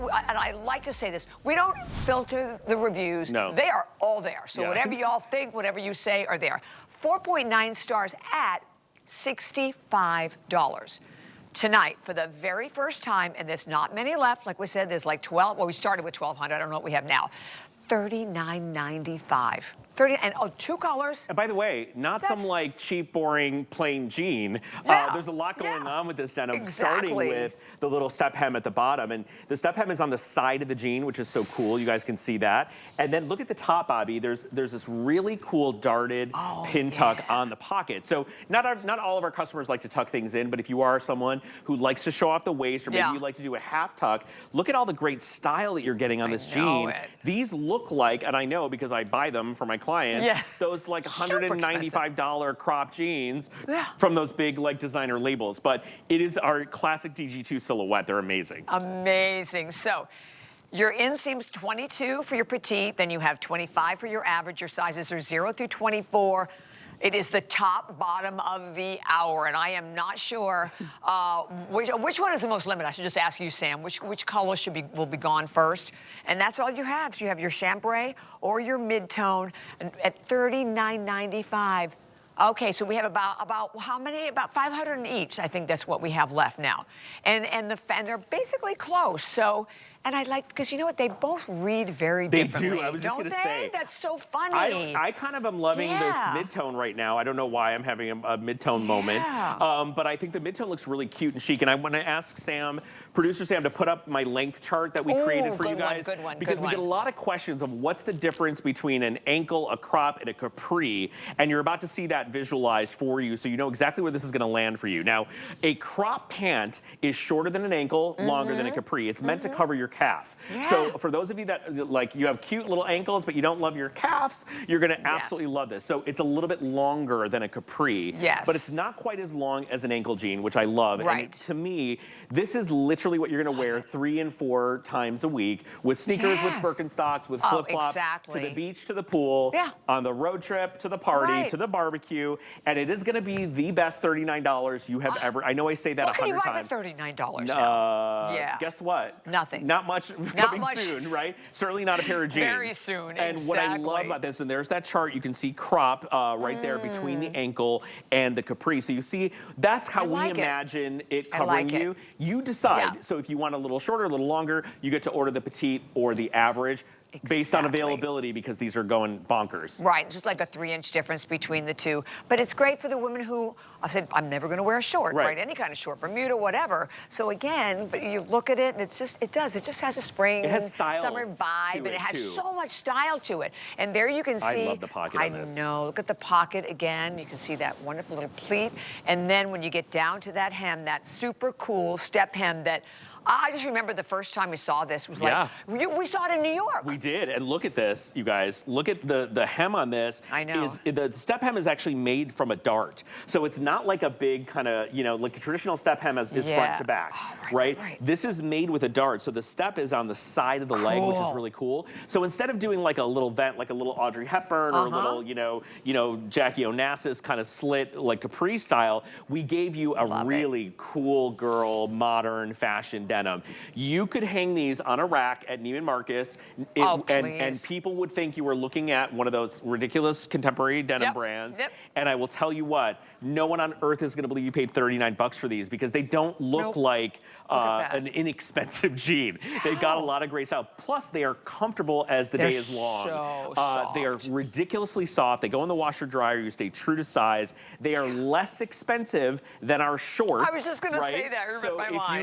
and I like to say this, we don't filter the reviews. No. They are all there. So whatever y'all think, whatever you say are there. 4.9 stars at $65. Tonight, for the very first time, and there's not many left, like we said, there's like 12, well, we started with 1,200, I don't know what we have now, $39.95. 30, and 2 colors. And by the way, not some like cheap, boring, plain jean. There's a lot going on with this denim, starting with the little step hem at the bottom. And the step hem is on the side of the jean, which is so cool. You guys can see that. And then look at the top, Bobby. There's this really cool darted pin tuck on the pocket. So not all of our customers like to tuck things in, but if you are someone who likes to show off the waist, or maybe you like to do a half tuck, look at all the great style that you're getting on this jean. These look like, and I know because I buy them for my clients, those like $195 crop jeans from those big like designer labels. But it is our classic DG2 silhouette. They're amazing. Amazing. So your inseam's 22 for your petite, then you have 25 for your average. Your sizes are 0 through 24. It is the top bottom of the hour, and I am not sure which one is the most limited. I should just ask you, Sam, which color will be gone first? And that's all you have. So you have your chambray or your mid-tone at $39.95. Okay, so we have about how many? About 500 in each. I think that's what we have left now. And they're basically close. So. And I like, because you know what, they both read very differently. They do, I was just going to say. That's so funny. I kind of am loving this mid-tone right now. I don't know why I'm having a mid-tone moment. But I think the mid-tone looks really cute and chic. And I want to ask Sam, producer Sam, to put up my length chart that we created for you guys. Good one. Because we get a lot of questions of what's the difference between an ankle, a crop, and a capri. And you're about to see that visualized for you, so you know exactly where this is going to land for you. Now, a crop pant is shorter than an ankle, longer than a capri. It's meant to cover your calf. So for those of you that like you have cute little ankles but you don't love your calves, you're going to absolutely love this. So it's a little bit longer than a capri, but it's not quite as long as an ankle jean, which I love. And to me, this is literally what you're going to wear 3 and 4 times a week with sneakers, with Birkenstocks, with flip-flops, to the beach, to the pool, on the road trip, to the party, to the barbecue, and it is going to be the best $39 you have ever. I know I say that 100 times. What can you buy for $39 now? Guess what? Nothing. Not much coming soon, right? Certainly not a pair of jeans. Very soon, And what I love about this, and there's that chart, you can see crop right there between the ankle and the capri. So you see, that's how we imagine it covering you. You decide. So if you want a little shorter, a little longer, you get to order the petite or the average. Based on availability, because these are going bonkers. Right, just like a 3-inch difference between the two. But it's great for the women who said, I'm never going to wear a short, right? Any kind of short, Bermuda, whatever. So again, but you look at it, and it's just, it just has a spring, summer vibe, and it has so much style to it. And there you can see. I love the pocket on this. I know, look at the pocket again. You can see that wonderful little pleat. And then when you get down to that hem, that super cool step hem that, I just remember the first time we saw this was like, we saw it in New York. We did, and look at this, you guys. Look at the hem on this. I know. The step hem is actually made from a dart. So it's not like a big kind of, you know, like a traditional step hem is front to back, right? This is made with a dart. So the step is on the side of the leg, which is really cool. So instead of doing like a little vent, like a little Audrey Hepburn or a little, you know, Jackie Onassis kind of slit, like capri style, we gave you a really cool girl, modern fashion denim. You could hang these on a rack at Neiman Marcus, and people would think you were looking at one of those ridiculous contemporary denim brands. And I will tell you what, no one on earth is going to believe you paid $39 for these, because they don't look like an inexpensive jean. They've got a lot of great style. Plus, they are comfortable as the day is long. So soft. They are ridiculously soft. They go in the washer dryer. You stay true to size. They are less expensive than our shorts. I was just going to say that. So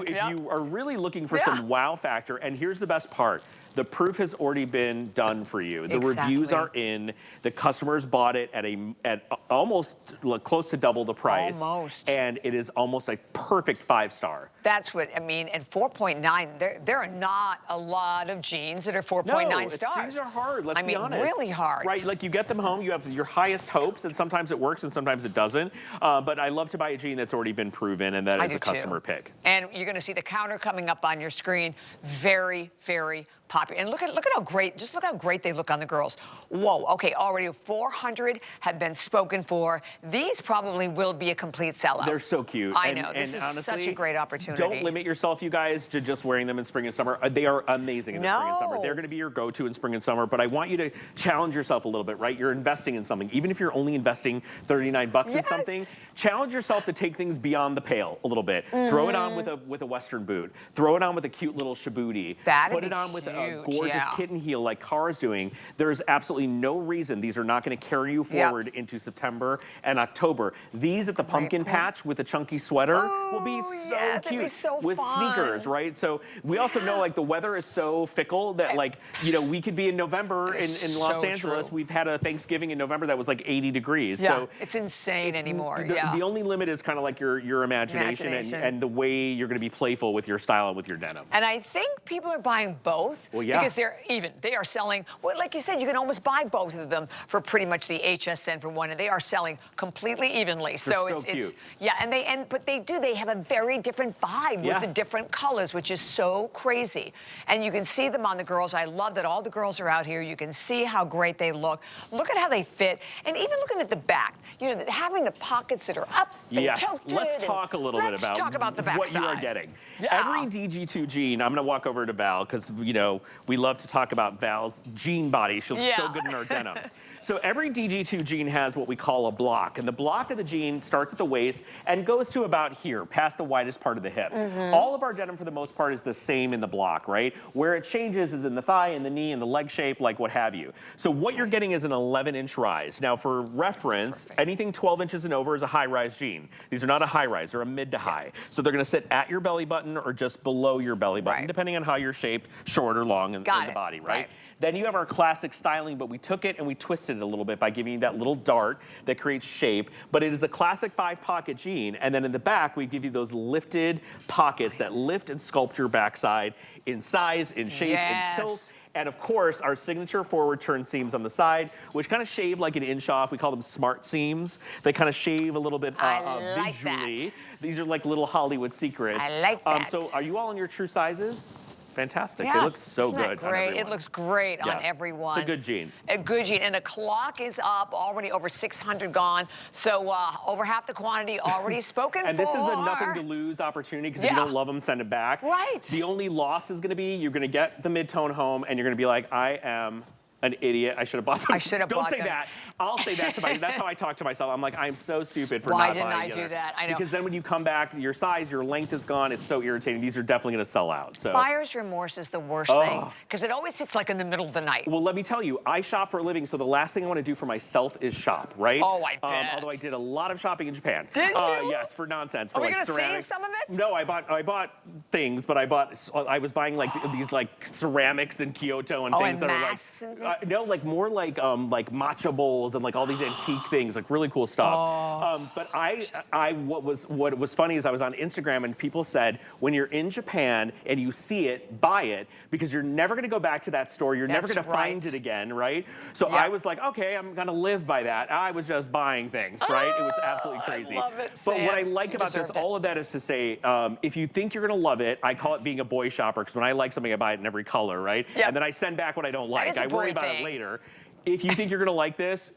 if you are really looking for some wow factor, and here's the best part. The proof has already been done for you. The reviews are in. The customers bought it at almost close to double the price. Almost. And it is almost a perfect 5-star. That's what I mean. And 4.9, there are not a lot of jeans that are 4.9 stars. Jeans are hard. Let's be honest. Really hard. Right. Like you get them home, you have your highest hopes, and sometimes it works and sometimes it doesn't. But I love to buy a jean that's already been proven, and that is a customer pick. And you're going to see the counter coming up on your screen very, very popular. And look at how great, just look how great they look on the girls. Whoa, okay, already 400 have been spoken for. These probably will be a complete sellout. They're so cute. I know, this is honestly, such a great opportunity. Don't limit yourself, you guys, to just wearing them in spring and summer. They are amazing in the spring and summer. They're gonna be your go-to in spring and summer, but I want you to challenge yourself a little bit, right? You're investing in something. Even if you're only investing 39 bucks in something, challenge yourself to take things beyond the pale a little bit. Throw it on with a Western boot. Throw it on with a cute little shabooty. Put it on with a gorgeous kitten heel like Cara's doing. There's absolutely no reason these are not going to carry you forward into September and October. These at the pumpkin patch with a chunky sweater will be so cute with sneakers, right? So we also know like the weather is so fickle that like, you know, we could be in November in Los Angeles. We've had a Thanksgiving in November that was like 80 degrees. So it's insane anymore. The only limit is kind of like your imagination and the way you're going to be playful with your style and with your denim. And I think people are buying both because they're even. They are selling, well, like you said, you can almost buy both of them for pretty much the HSN for one, and they are selling completely evenly. So it's cute. But they have a very different vibe with the different colors, which is so crazy. And you can see them on the girls. I love that all the girls are out here. You can see how great they look. Look at how they fit, and even looking at the back, you know, having the pockets that are up and tilted. Let's talk a little bit about the back what you are getting. Every DG2 jean, I'm going to walk over to Val because, you know, we love to talk about Val's jean body. She looks so good in our denim. So every DG2 jean has what we call a block, and the block of the jean starts at the waist and goes to about here, past the widest part of the hip. All of our denim, for the most part, is the same in the block, right? Where it changes is in the thigh, and the knee, and the leg shape, like what have you. So what you're getting is an 11-inch rise. Now, for reference, anything 12 inches and over is a high-rise jean. These are not a high-rise, they're a mid to high. So they're gonna sit at your belly button or just below your belly button, depending on how you're shaped, short or long in the body, right? Then you have our classic styling, but we took it and we twisted it a little bit by giving you that little dart that creates shape. But it is a classic 5-pocket jean. And then in the back, we give you those lifted pockets that lift and sculpt your backside in size, in shape, in tilt. And of course, our signature forward turn seams on the side, which kind of shave like an inch off. We call them smart seams. They kind of shave a little bit visually. These are like little Hollywood secrets. I like that. So are you all in your true sizes? Fantastic. Yeah. It looks so good. Isn't that great? It looks great on everyone. It's a good jean. A good jean. And the clock is up, already over 600 gone. So over half the quantity already spoken for. And this is a nothing to lose opportunity because if you don't love them, send it back. Right. The only loss is going to be you're going to get the mid-tone home and you're going to be like, I am an idiot. I should have bought them. I should have bought them. Don't say that. I'll say that to myself. That's how I talk to myself. I'm like, I'm so stupid for not buying. Why didn't I do that? I know. Because then when you come back, your size, your length is gone. It's so irritating. These are definitely going to sell out. So buyer's remorse is the worst thing because it always sits like in the middle of the night. Well, let me tell you, I shop for a living, so the last thing I want to do for myself is shop, right? Oh, I bet. Although I did a lot of shopping in Japan. Did you? Yes, for nonsense. For Are we like going to see some of it? No, I bought things, but I was buying like these like ceramics in Kyoto and things that masks are like no, like more like matcha bowls and like all these antique things, like really cool stuff. But what was funny is I was on Instagram and people said when you're in Japan and you see it, buy it because you're never going to go back to that store. You're never going to find it again, right? So I was like, okay, I'm going to live by that. I was just buying things, right? It was absolutely crazy. I love it, but what I like about this, all of that is to say, if you think you're going to love it, I call it being a boy shopper because when I like something, I buy it in every color, right? And then I send back what I don't like. I worry about it later. If you think you're going to like this,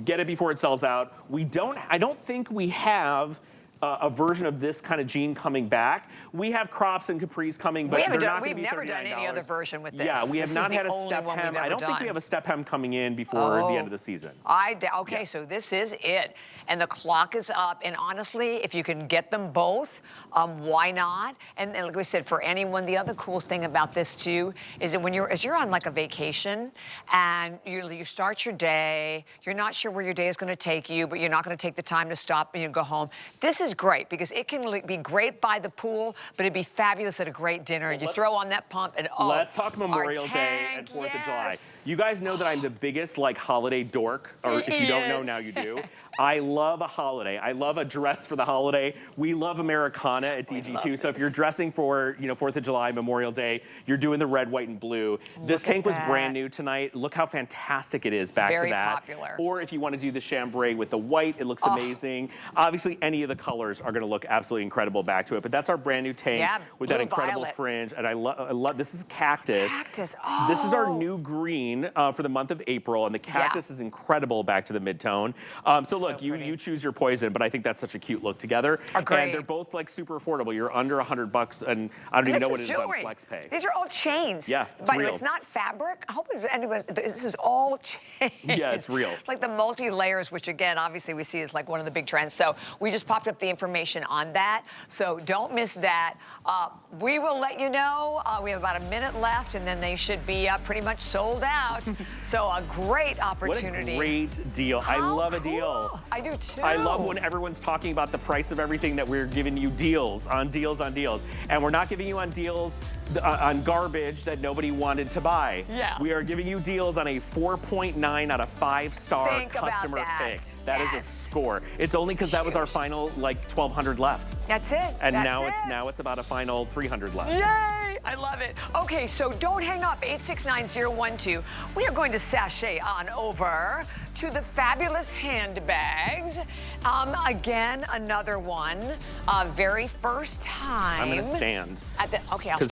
get it before it sells out. I don't think we have a version of this kind of jean coming back. We have crops and capris coming, but they're not going to be $39. We've never done any other version with this. Yeah, we have not had a step hem. I don't think we have a step hem coming in before the end of the season. Okay, so this is it. And the clock is up. And honestly, if you can get them both, why not? And like we said, for anyone, the other cool thing about this too is that as you're on like a vacation and you start your day, you're not sure where your day is going to take you, but you're not going to take the time to stop and go home. This is great because it can be great by the pool, but it'd be fabulous at a great dinner. You throw on that pump and let's talk Memorial Day and 4th of July. You guys know that I'm the biggest like holiday dork, or if you don't know now, you do. I love a holiday. I love a dress for the holiday. We love Americana at DG2. So if you're dressing for 4th of July, Memorial Day, you're doing the red, white, and blue. This tank was brand new tonight. Look how fantastic it is back to that. Very popular. Or if you want to do the chambray with the white, it looks amazing. Obviously, any of the colors. colors are gonna look absolutely incredible back to it. But that's our brand new tank with that incredible fringe. And I love, this is cactus. Cactus, This is our new green for the month of April, and the cactus is incredible back to the mid-tone. So look, you choose your poison, but I think that's such a cute look together. And they're both like super affordable. You're under $100, and I don't even know what it is on FlexPay. These are all chains. Yeah, it's By the real. way, it's not fabric. I hope anyone, this is all chains. Yeah, it's real. Like the multi-layers, which again, obviously we see is like one of the big trends. So we just popped up the information on that. So don't miss that. We will let you know. We have about a minute left, and then they should be pretty much sold out. So a great opportunity. What a great deal. I love a deal. I do too. I love when everyone's talking about the price of everything, that we're giving you deals on deals on deals. And we're not giving you on deals on garbage that nobody wanted to buy. Yeah. We are giving you deals on a 4.9 out of 5-star customer pick. That is a score. It's only because that was our final like 1,200 left. That's it. And now it's about a final 300 left. Yay! I love it. Okay, so don't hang up. 869-012. We are going to sashay on over to the fabulous handbags. Again, another one. Very first time. I'm gonna stand. Okay, I'll